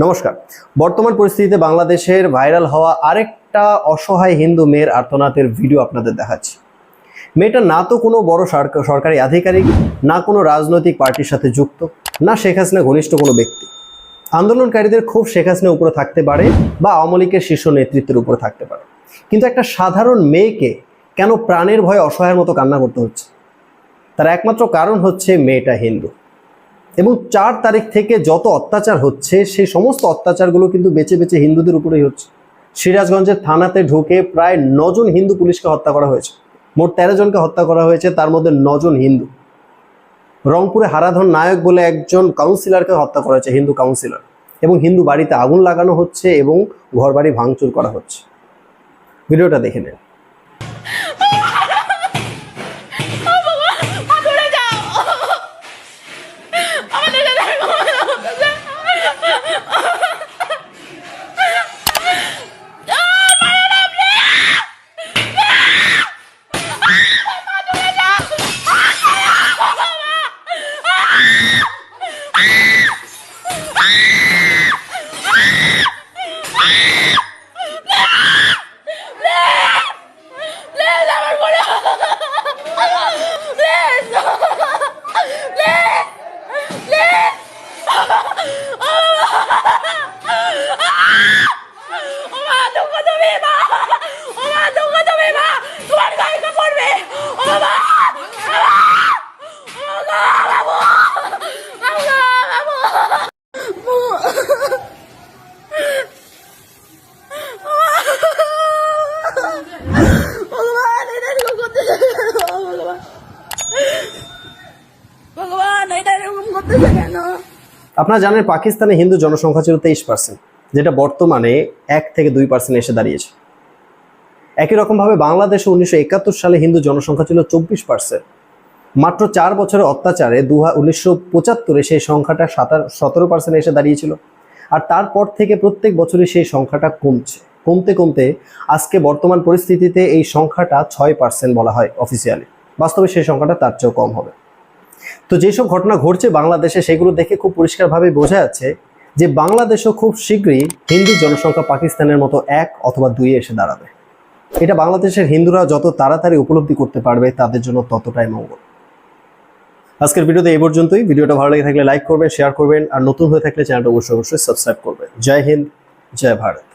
নমস্কার। বর্তমান পরিস্থিতিতে বাংলাদেশের ভাইরাল হওয়া আরেকটা অসহায় হিন্দু মেয়ের আর্তনাদের ভিডিও আপনাদের দেখাচ্ছি। মেয়েটা না তো কোনো বড় সরকারি আধিকারিক, না কোনো রাজনৈতিক পার্টির সাথে যুক্ত, না শেখ হাসিনা ঘনিষ্ঠ কোনো ব্যক্তি। আন্দোলনকারীদের খুব শেখ হাসিনার উপরে থাকতে পারে বা আওয়ামী লীগের শীর্ষ নেতৃত্বের উপরে থাকতে পারে, কিন্তু একটা সাধারণ মেয়েকে কেন প্রাণের ভয়ে অসহায়ের মতো কান্না করতে হচ্ছে? তার একমাত্র কারণ হচ্ছে মেয়েটা হিন্দু। এবং 4 তারিখ থেকে যত অত্যাচার হচ্ছে সেই সমস্ত অত্যাচারগুলো কিন্তু বেছে বেছে হিন্দুদের উপরেই হচ্ছে। সিরাজগঞ্জের থানাতে ঢুকে প্রায় 9 জন হিন্দু পুলিশকে হত্যা করা হয়েছে। মোট 13 জনকে হত্যা করা হয়েছে, তার মধ্যে 9 জন হিন্দু। রংপুরে হারাধন নায়ক বলে একজন কাউন্সিলরকে হত্যা করা হয়েছে, হিন্দু কাউন্সিলর। এবং হিন্দু বাড়িতে আগুন লাগানো হচ্ছে এবং ঘরবাড়ি ভাঙচুর করা হচ্ছে। ভিডিওটা দেখে নেন। আপনারা জানেন পাকিস্তানে হিন্দু জনসংখ্যা ছিল 23%, যেটা বর্তমানে 1 থেকে 2% এসে দাঁড়িয়েছে। একই রকমভাবে বাংলাদেশে 1971 সালে হিন্দু জনসংখ্যা ছিল 24%। মাত্র 4 বছরের অত্যাচারে 1975-এ সেই সংখ্যাটা 17% এসে দাঁড়িয়েছিল। আর তারপর থেকে প্রত্যেক বছরই সেই সংখ্যাটা কমতে কমতে আজকে বর্তমান পরিস্থিতিতে এই সংখ্যাটা 6% বলা হয় অফিসিয়ালি। বাস্তবে সেই সংখ্যাটা তার চেয়েও কম হবে। তো যেসব ঘটনা ঘটছে বাংলাদেশে, সেগুলো দেখে খুব পরিষ্কারভাবে বোঝা যাচ্ছে যে বাংলাদেশও খুব শীঘ্রই হিন্দু জনসংখ্যা পাকিস্তানের মতো 1 অথবা 2-এ এসে দাঁড়াবে। এটা বাংলাদেশের হিন্দুরা যত তাড়াতাড়ি উপলব্ধি করতে পারবে তাদের জন্য ততটাই মঙ্গল। আজকের ভিডিওতে এই পর্যন্তই। ভিডিওটা ভালো লেগে থাকলে লাইক করবেন, শেয়ার করবেন, আর নতুন হয়ে থাকলে চ্যানেলটা অবশ্যই সাবস্ক্রাইব করবেন। জয় হিন্দ, জয় ভারত।